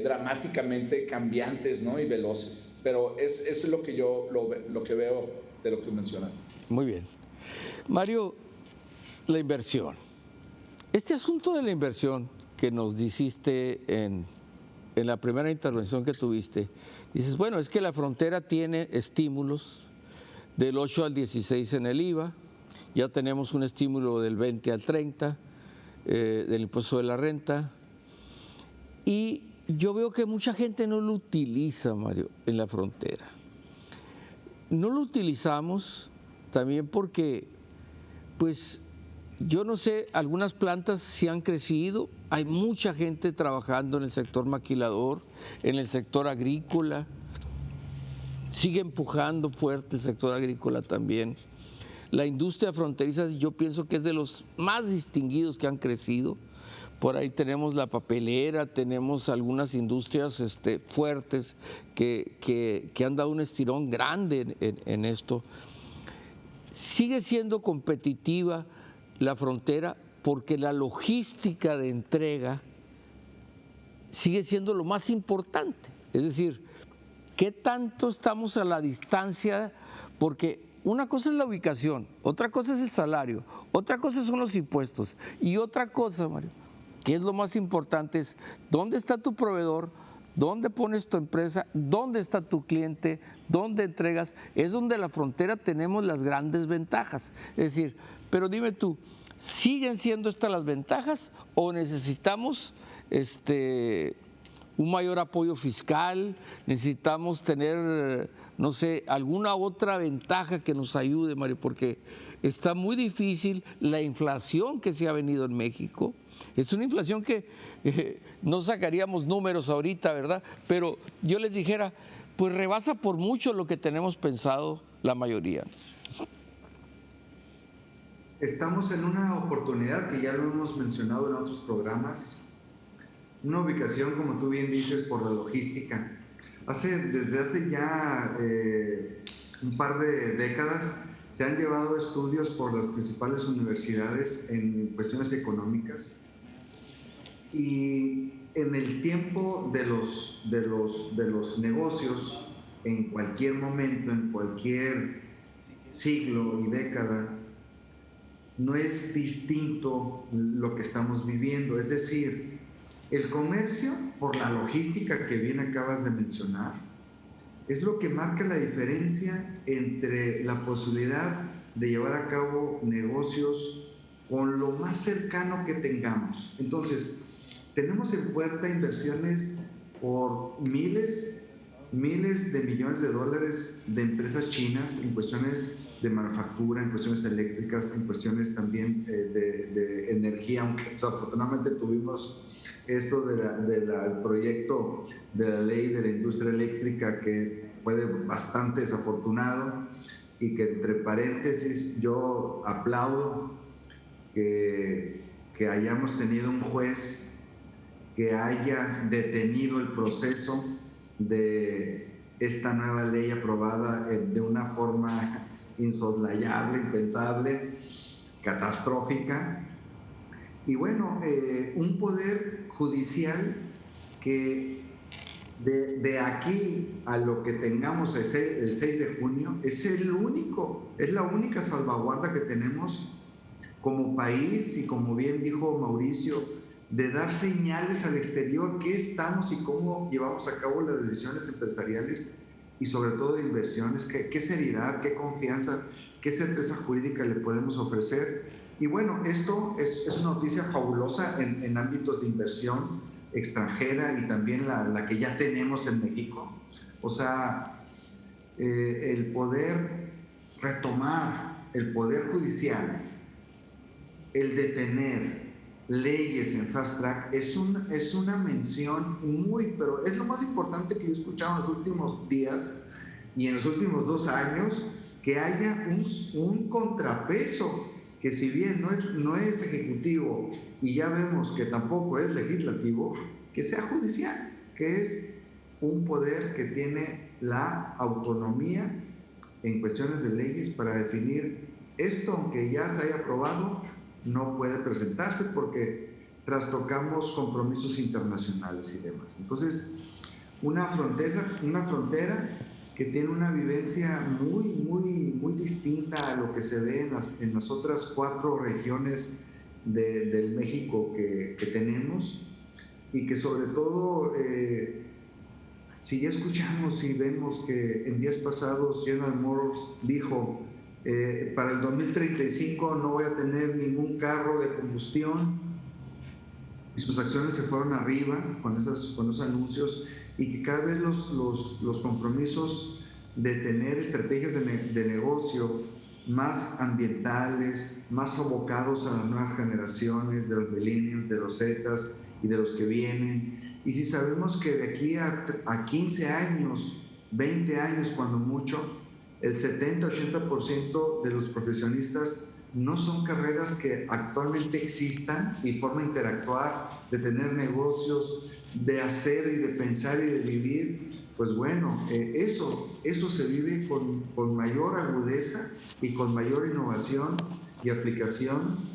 dramáticamente cambiantes, ¿no? Y veloces. Pero es lo que yo lo que veo de lo que mencionaste. Muy bien. Mario, la inversión. Este asunto de la inversión que nos dijiste en la primera intervención que tuviste, dices, bueno, es que la frontera tiene estímulos del 8 al 16 en el IVA, ya tenemos un estímulo del 20 al 30 del impuesto de la renta, y yo veo que mucha gente no lo utiliza, Mario, en la frontera. No lo utilizamos también porque, pues, yo no sé, algunas plantas sí han crecido, hay mucha gente trabajando en el sector maquilador, en el sector agrícola, sigue empujando fuerte el sector agrícola también. La industria fronteriza yo pienso que es de los más distinguidos que han crecido. Por ahí tenemos la papelera, tenemos algunas industrias fuertes que han dado un estirón grande en esto. Sigue siendo competitiva la frontera porque la logística de entrega sigue siendo lo más importante. Es decir, ¿qué tanto estamos a la distancia? Porque una cosa es la ubicación, otra cosa es el salario, otra cosa son los impuestos y otra cosa, Mario, que es lo más importante, es dónde está tu proveedor, dónde pones tu empresa, dónde está tu cliente, dónde entregas. Es donde la frontera tenemos las grandes ventajas. Es decir, pero dime tú, ¿siguen siendo estas las ventajas o necesitamos un mayor apoyo fiscal? ¿Necesitamos tener, no sé, alguna otra ventaja que nos ayude, Mario? Porque está muy difícil la inflación que se ha venido en México. Es una inflación que no sacaríamos números ahorita, ¿verdad? Pero yo les dijera, pues rebasa por mucho lo que tenemos pensado la mayoría. Estamos en una oportunidad que ya lo hemos mencionado en otros programas, una ubicación, como tú bien dices, por la logística. Desde hace ya un par de décadas se han llevado estudios por las principales universidades en cuestiones económicas, y en el tiempo de los negocios, en cualquier momento, en cualquier siglo y década, no es distinto lo que estamos viviendo. Es decir, el comercio, por la logística que bien acabas de mencionar, es lo que marca la diferencia entre la posibilidad de llevar a cabo negocios con lo más cercano que tengamos. Entonces, tenemos en puerta inversiones por miles de millones de dólares de empresas chinas en cuestiones de manufactura, en cuestiones eléctricas, en cuestiones también de energía, aunque desafortunadamente tuvimos esto del proyecto de la ley de la industria eléctrica, que fue bastante desafortunado, y que entre paréntesis yo aplaudo que hayamos tenido un juez que haya detenido el proceso de esta nueva ley aprobada de una forma insoslayable, impensable, catastrófica. Y bueno, un poder judicial que de aquí a lo que tengamos el 6 de junio es la única salvaguarda que tenemos como país, y como bien dijo Mauricio, de dar señales al exterior qué estamos y cómo llevamos a cabo las decisiones empresariales, y sobre todo de inversiones, qué seriedad, qué confianza, qué certeza jurídica le podemos ofrecer. Y bueno, esto es una noticia fabulosa en ámbitos de inversión extranjera, y también la que ya tenemos en México. O sea, el poder retomar el poder judicial, el detener leyes en fast track, es una mención pero es lo más importante que yo he escuchado en los últimos días y en los últimos 2 años, que haya un contrapeso, que si bien no es ejecutivo, y ya vemos que tampoco es legislativo, que sea judicial, que es un poder que tiene la autonomía en cuestiones de leyes para definir esto. Aunque ya se haya aprobado, no puede presentarse porque trastocamos compromisos internacionales y demás. Entonces, una frontera que tiene una vivencia muy distinta a lo que se ve en las otras 4 regiones del México que tenemos, y que sobre todo, si ya escuchamos y vemos que en días pasados General Motors dijo, para el 2035 no voy a tener ningún carro de combustión, y sus acciones se fueron arriba con esos anuncios, y que cada vez los compromisos de tener estrategias de negocio más ambientales, más abocados a las nuevas generaciones, de los millennials, de los Zetas y de los que vienen. Y si sabemos que de aquí a 15 años, 20 años cuando mucho, el 70-80% de los profesionistas no son carreras que actualmente existan y forma de interactuar, de tener negocios, de hacer y de pensar y de vivir, pues bueno, eso se vive con mayor agudeza y con mayor innovación y aplicación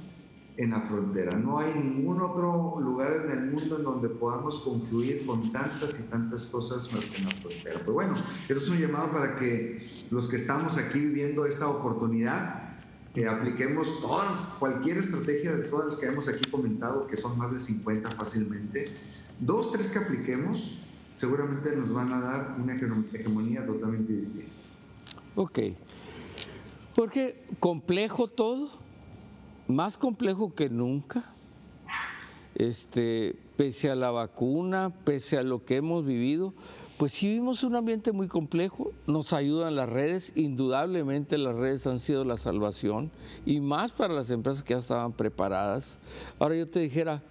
en la frontera. No hay ningún otro lugar en el mundo en donde podamos confluir con tantas y tantas cosas más que en la frontera. Pero bueno, eso es un llamado para que los que estamos aquí viviendo esta oportunidad, apliquemos cualquier estrategia de todas las que hemos aquí comentado, que son más de 50 fácilmente. 2, 3 que apliquemos, seguramente nos van a dar una hegemonía totalmente distinta. Ok. Porque complejo todo, más complejo que nunca, pese a la vacuna, pese a lo que hemos vivido, pues sí vivimos un ambiente muy complejo. Nos ayudan las redes, indudablemente las redes han sido la salvación, y más para las empresas que ya estaban preparadas. Ahora yo te dijera,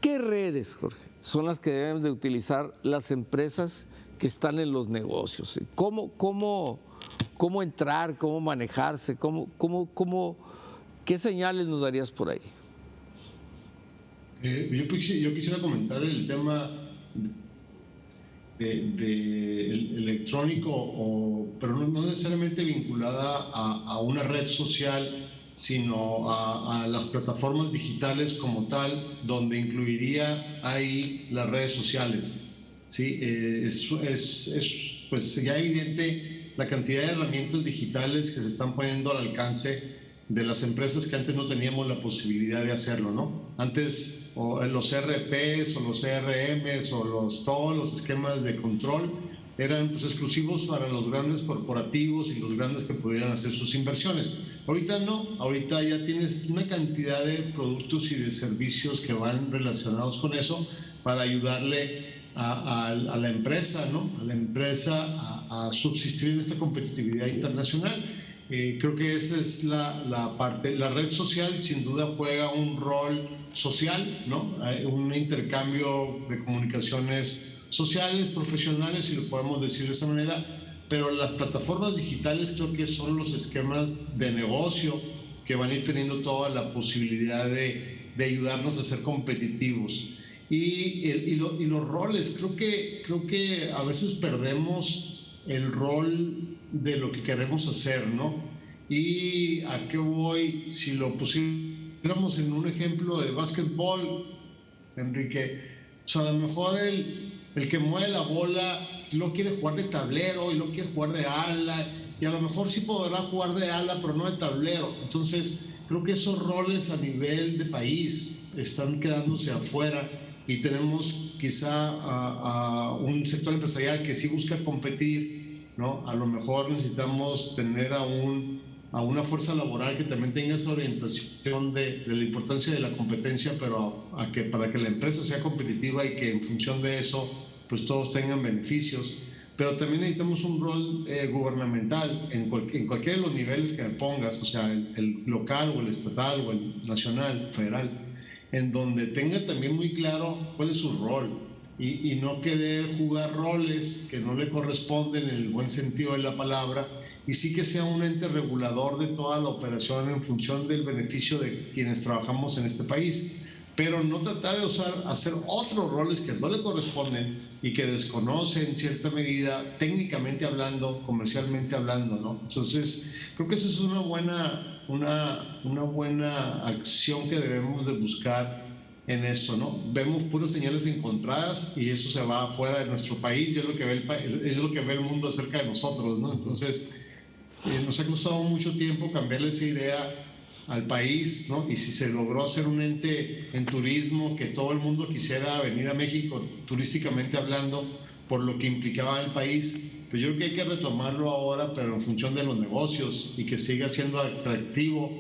¿qué redes, Jorge, son las que deben de utilizar las empresas que están en los negocios? ¿Cómo entrar, cómo manejarse, qué señales nos darías por ahí? Yo quisiera comentar el tema de electrónico, pero no necesariamente vinculada a una red social, sino a las plataformas digitales como tal, donde incluiría ahí las redes sociales. ¿Sí? Es pues ya evidente la cantidad de herramientas digitales que se están poniendo al alcance de las empresas que antes no teníamos la posibilidad de hacerlo, ¿no? Antes los ERPs o los CRMs o todos los esquemas de control eran pues exclusivos para los grandes corporativos y los grandes que pudieran hacer sus inversiones. Ahorita no, ahorita ya tienes una cantidad de productos y de servicios que van relacionados con eso para ayudarle a la empresa, ¿no? A la empresa a subsistir en esta competitividad internacional. Creo que esa es la parte. La red social sin duda juega un rol social, ¿no? Un intercambio de comunicaciones sociales, profesionales, si lo podemos decir de esa manera, pero las plataformas digitales creo que son los esquemas de negocio que van a ir teniendo toda la posibilidad de ayudarnos a ser competitivos. Y los roles, creo que a veces perdemos el rol de lo que queremos hacer, ¿no? ¿Y a qué voy? Si lo pusiéramos en un ejemplo de básquetbol, Enrique, o sea, a lo mejor el que mueve la bola lo quiere jugar de tablero y lo quiere jugar de ala, y a lo mejor sí podrá jugar de ala, pero no de tablero. Entonces, creo que esos roles a nivel de país están quedándose afuera, y tenemos quizá a un sector empresarial que sí busca competir, ¿no? A lo mejor necesitamos tener a una fuerza laboral que también tenga esa orientación de la importancia de la competencia, pero para que la empresa sea competitiva y que en función de eso pues todos tengan beneficios. Pero también necesitamos un rol gubernamental en cualquiera de los niveles que me pongas, o sea, el local o el estatal o el nacional, federal, en donde tenga también muy claro cuál es su rol, y no querer jugar roles que no le corresponden en el buen sentido de la palabra, y sí que sea un ente regulador de toda la operación en función del beneficio de quienes trabajamos en este país, pero no tratar de hacer otros roles que no le corresponden y que desconoce en cierta medida, técnicamente hablando, comercialmente hablando, ¿no? Entonces, creo que esa es una buena acción que debemos de buscar en esto, ¿no? Vemos puras señales encontradas y eso se va afuera de nuestro país, y es lo que ve el mundo acerca de nosotros, ¿no? Entonces, nos ha costado mucho tiempo cambiarle esa idea al país, ¿no? Y si se logró hacer un ente en turismo, que todo el mundo quisiera venir a México turísticamente hablando, por lo que implicaba el país, pues yo creo que hay que retomarlo ahora, pero en función de los negocios, y que siga siendo atractivo,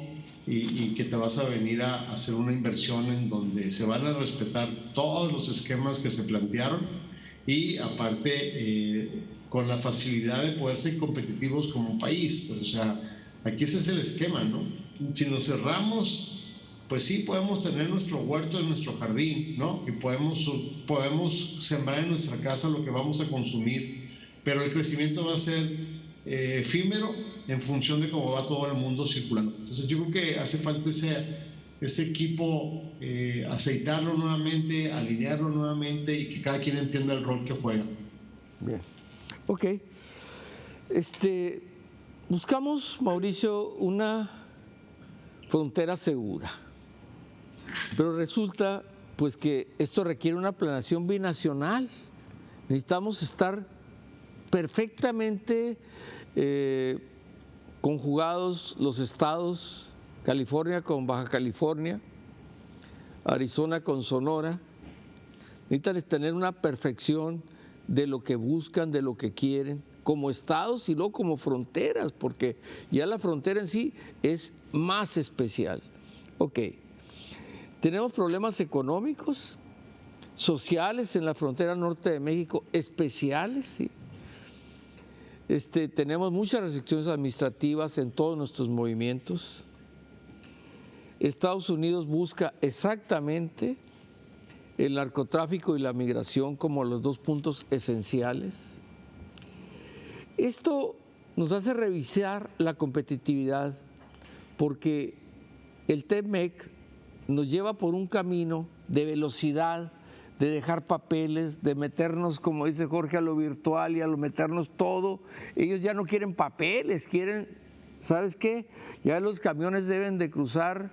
y que te vas a venir a hacer una inversión en donde se van a respetar todos los esquemas que se plantearon, y aparte con la facilidad de poder ser competitivos como país. Pues, o sea, aquí ese es el esquema, ¿no? Si nos cerramos, pues sí podemos tener nuestro huerto en nuestro jardín, ¿no? Y podemos sembrar en nuestra casa lo que vamos a consumir, pero el crecimiento va a ser efímero en función de cómo va todo el mundo circulando. Entonces yo creo que hace falta ese equipo, aceitarlo nuevamente, alinearlo nuevamente, y que cada quien entienda el rol que juega. Bien, ok. Buscamos, Mauricio, una frontera segura, pero resulta pues que esto requiere una planeación binacional. Necesitamos estar perfectamente conjugados los estados, California con Baja California, Arizona con Sonora. Necesitan tener una perfección de lo que buscan, de lo que quieren. como estados y luego como fronteras, porque ya la frontera en sí es más especial. Ok, tenemos problemas económicos, sociales en la frontera norte de México, especiales, ¿sí? Tenemos muchas restricciones administrativas en todos nuestros movimientos. Estados Unidos busca exactamente el narcotráfico y la migración como los dos puntos esenciales. Esto nos hace revisar la competitividad porque el TEMEC nos lleva por un camino de velocidad, de dejar papeles, de meternos, como dice Jorge, a lo virtual y a lo meternos todo. Ellos ya no quieren papeles, quieren, ¿sabes qué? Ya los camiones deben de cruzar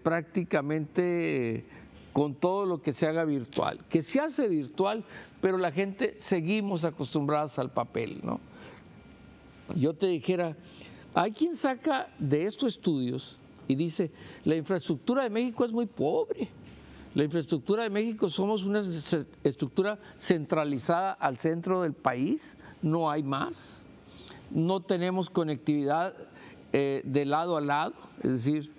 prácticamente con todo lo que se haga virtual, que se hace virtual, pero la gente seguimos acostumbrados al papel, ¿no? Yo te dijera, hay quien saca de estos estudios y dice, la infraestructura de México es muy pobre. La infraestructura de México somos una estructura centralizada al centro del país, no hay más. No tenemos conectividad de lado a lado, es decir,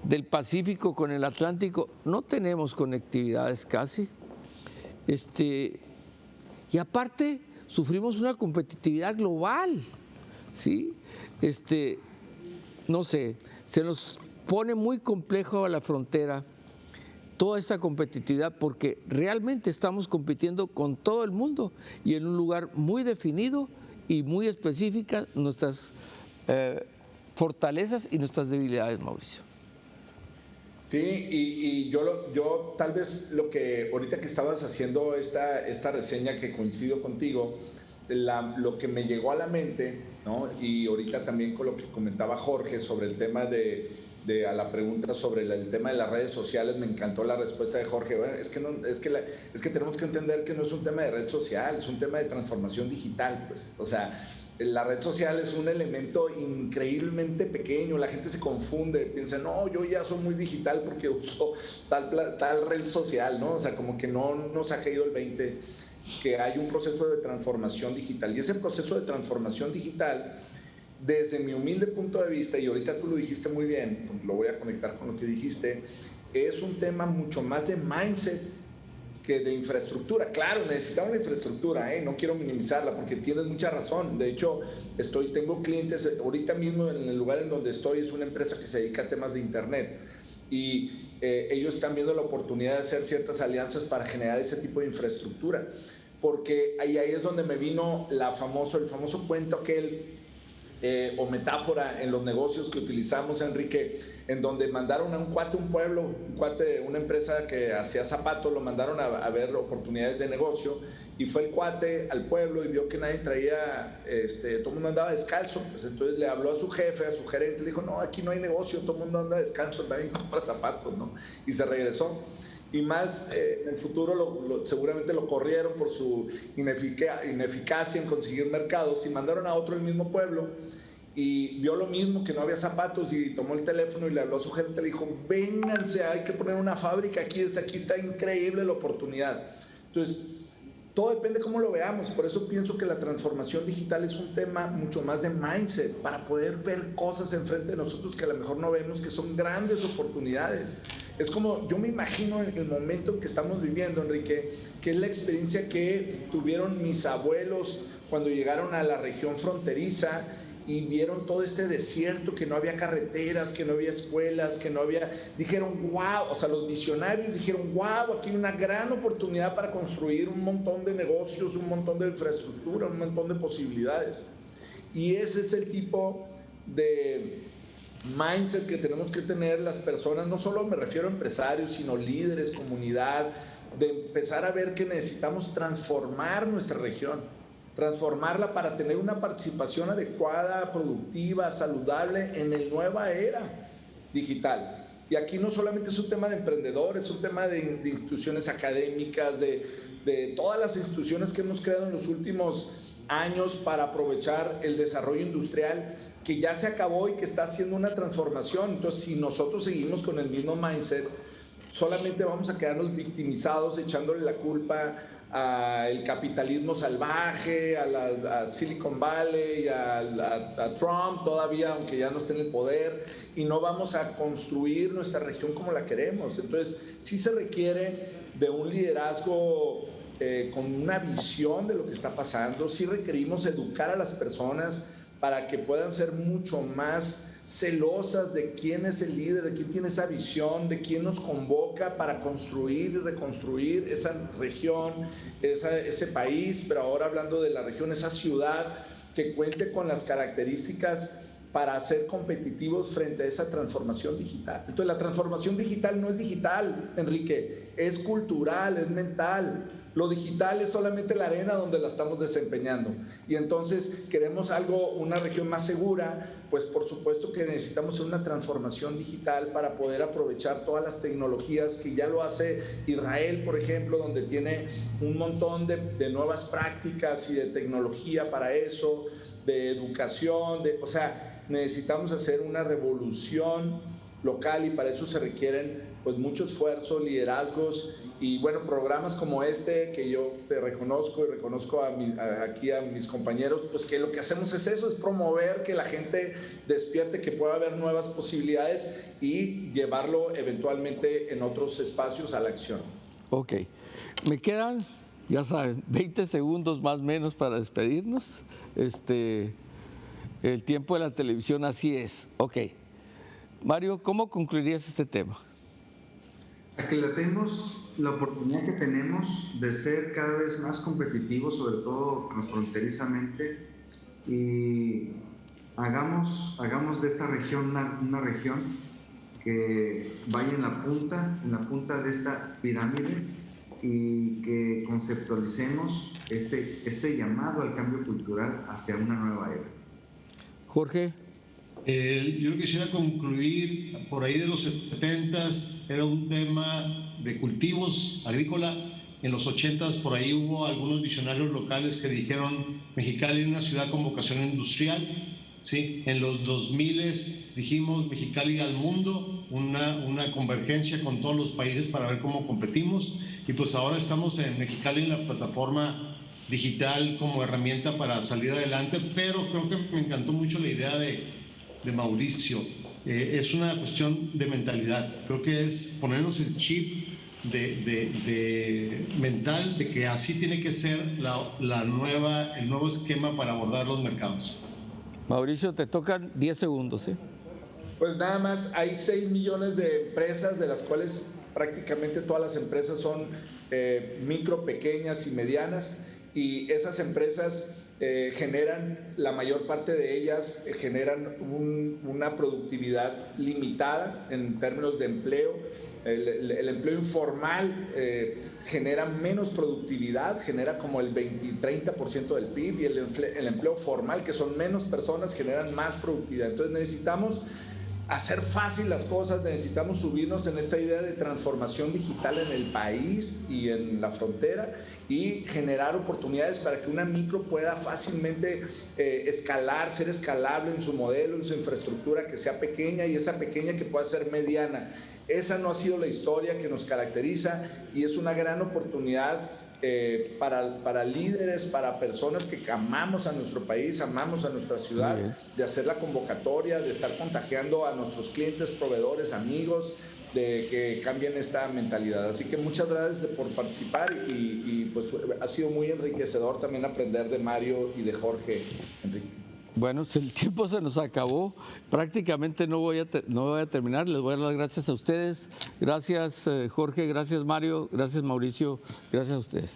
del Pacífico con el Atlántico, no tenemos conectividades casi. Y aparte, sufrimos una competitividad global, ¿sí? No sé, se nos pone muy complejo a la frontera toda esta competitividad porque realmente estamos compitiendo con todo el mundo y en un lugar muy definido y muy específicas nuestras fortalezas y nuestras debilidades, Mauricio. Sí, y yo tal vez lo que ahorita que estabas haciendo esta reseña que coincido contigo, lo que me llegó a la mente, ¿no? Y ahorita también con lo que comentaba Jorge sobre el tema a la pregunta sobre el tema de las redes sociales, me encantó la respuesta de Jorge. Bueno, es que tenemos que entender que no es un tema de red social, es un tema de transformación digital, pues. O sea, la red social es un elemento increíblemente pequeño, la gente se confunde, piensa, no, yo ya soy muy digital porque uso tal red social, ¿no? O sea, como que no nos ha caído el 20, que hay un proceso de transformación digital. Y ese proceso de transformación digital, desde mi humilde punto de vista, y ahorita tú lo dijiste muy bien, lo voy a conectar con lo que dijiste, es un tema mucho más de mindset que de infraestructura. Claro, necesitamos la infraestructura, no quiero minimizarla porque tienes mucha razón. De hecho, tengo clientes, ahorita mismo en el lugar en donde estoy es una empresa que se dedica a temas de internet y ellos están viendo la oportunidad de hacer ciertas alianzas para generar ese tipo de infraestructura, porque ahí es donde me vino el famoso cuento aquel o metáfora en los negocios que utilizamos, Enrique, en donde mandaron a un cuate a un pueblo, una empresa que hacía zapatos, lo mandaron a ver oportunidades de negocio, y fue el cuate al pueblo y vio que nadie traía, todo el mundo andaba descalzo, pues entonces le habló a su jefe, a su gerente, le dijo, no, aquí no hay negocio, todo el mundo anda descalzo, nadie compra zapatos, ¿no? Y se regresó. Y más en el futuro seguramente lo corrieron por su ineficacia en conseguir mercados y mandaron a otro del mismo pueblo y vio lo mismo, que no había zapatos, y tomó el teléfono y le habló a su gente, le dijo, vénganse, hay que poner una fábrica, aquí está increíble la oportunidad. Entonces, todo depende cómo lo veamos. Por eso pienso que la transformación digital es un tema mucho más de mindset, para poder ver cosas enfrente de nosotros que a lo mejor no vemos, que son grandes oportunidades. Es como, yo me imagino en el momento que estamos viviendo, Enrique, que es la experiencia que tuvieron mis abuelos cuando llegaron a la región fronteriza y vieron todo este desierto, que no había carreteras, que no había escuelas, que no había... Dijeron, wow, o sea, los visionarios dijeron, wow, aquí hay una gran oportunidad para construir un montón de negocios, un montón de infraestructura, un montón de posibilidades. Y ese es el tipo de mindset que tenemos que tener las personas, no solo me refiero a empresarios, sino líderes, comunidad, de empezar a ver que necesitamos transformar nuestra región, transformarla para tener una participación adecuada, productiva, saludable en la nueva era digital. Y aquí no solamente es un tema de emprendedores, es un tema de instituciones académicas, de todas las instituciones que hemos creado en los últimos años para aprovechar el desarrollo industrial que ya se acabó y que está haciendo una transformación. Entonces, si nosotros seguimos con el mismo mindset, solamente vamos a quedarnos victimizados echándole la culpa al capitalismo salvaje, a Silicon Valley, a Trump todavía, aunque ya no esté en el poder, y no vamos a construir nuestra región como la queremos. Entonces, sí se requiere de un liderazgo con una visión de lo que está pasando. Sí requerimos educar a las personas para que puedan ser mucho más celosas de quién es el líder, de quién tiene esa visión, de quién nos convoca para construir y reconstruir esa región, ese país, pero ahora hablando de la región, esa ciudad que cuente con las características para ser competitivos frente a esa transformación digital. Entonces, la transformación digital no es digital, Enrique, es cultural, es mental. Lo digital es solamente la arena donde la estamos desempeñando. Y entonces queremos una región más segura, pues por supuesto que necesitamos una transformación digital para poder aprovechar todas las tecnologías que ya lo hace Israel, por ejemplo, donde tiene un montón de nuevas prácticas y de tecnología para eso, de educación, o sea, necesitamos hacer una revolución local y para eso se requieren pues mucho esfuerzo, liderazgos y bueno, programas como este que yo te reconozco y reconozco aquí a mis compañeros, pues que lo que hacemos es eso, es promover que la gente despierte, que pueda haber nuevas posibilidades y llevarlo eventualmente en otros espacios a la acción. Ok, me quedan, ya saben, 20 segundos más o menos para despedirnos. El tiempo de la televisión así es. Ok, Mario, ¿cómo concluirías este tema? Aclatemos la oportunidad que tenemos de ser cada vez más competitivos, sobre todo transfronterizamente, y hagamos de esta región una región que vaya en la punta de esta pirámide y que conceptualicemos este llamado al cambio cultural hacia una nueva era. Jorge. Yo quisiera concluir, por ahí de los 70s era un tema de cultivos agrícola, en los 80s por ahí hubo algunos visionarios locales que dijeron Mexicali es una ciudad con vocación industrial, ¿sí? En los 2000s dijimos Mexicali al mundo, una convergencia con todos los países para ver cómo competimos y pues ahora estamos en Mexicali en la plataforma digital como herramienta para salir adelante, pero creo que me encantó mucho la idea de Mauricio. Es una cuestión de mentalidad. Creo que es ponernos el chip mental de que así tiene que ser el nuevo esquema para abordar los mercados. Mauricio, te tocan 10 segundos. Pues nada más, hay 6 millones de empresas, de las cuales prácticamente todas las empresas son micro, pequeñas y medianas, y esas empresas generan, la mayor parte de ellas generan una productividad limitada en términos de empleo. El empleo informal genera menos productividad, genera como el 20-30% del PIB, y el empleo formal, que son menos personas, generan más productividad. Entonces necesitamos hacer fácil las cosas, necesitamos subirnos en esta idea de transformación digital en el país y en la frontera y generar oportunidades para que una micro pueda fácilmente escalar, ser escalable en su modelo, en su infraestructura, que sea pequeña y esa pequeña que pueda ser mediana. Esa no ha sido la historia que nos caracteriza y es una gran oportunidad para líderes, para personas que amamos a nuestro país, amamos a nuestra ciudad, de hacer la convocatoria, de estar contagiando a nuestros clientes, proveedores, amigos, de que cambien esta mentalidad. Así que muchas gracias por participar y pues ha sido muy enriquecedor también aprender de Mario y de Jorge, Enrique. Bueno, el tiempo se nos acabó, prácticamente no voy a terminar, les voy a dar las gracias a ustedes, gracias Jorge, gracias Mario, gracias Mauricio, gracias a ustedes.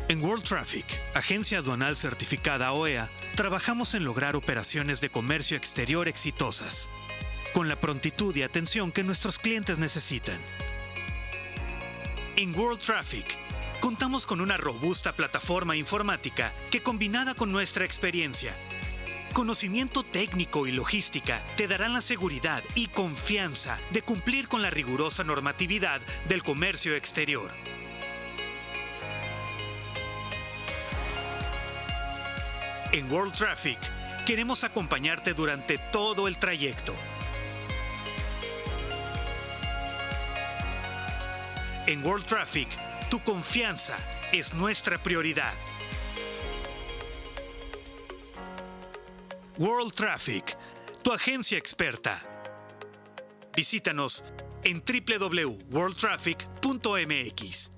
En World Traffic, agencia aduanal certificada OEA, trabajamos en lograr operaciones de comercio exterior exitosas, con la prontitud y atención que nuestros clientes necesitan. En World Traffic, contamos con una robusta plataforma informática que, combinada con nuestra experiencia, conocimiento técnico y logística te darán la seguridad y confianza de cumplir con la rigurosa normatividad del comercio exterior. En World Traffic, queremos acompañarte durante todo el trayecto. En World Traffic, tu confianza es nuestra prioridad. World Traffic, tu agencia experta. Visítanos en www.worldtraffic.mx.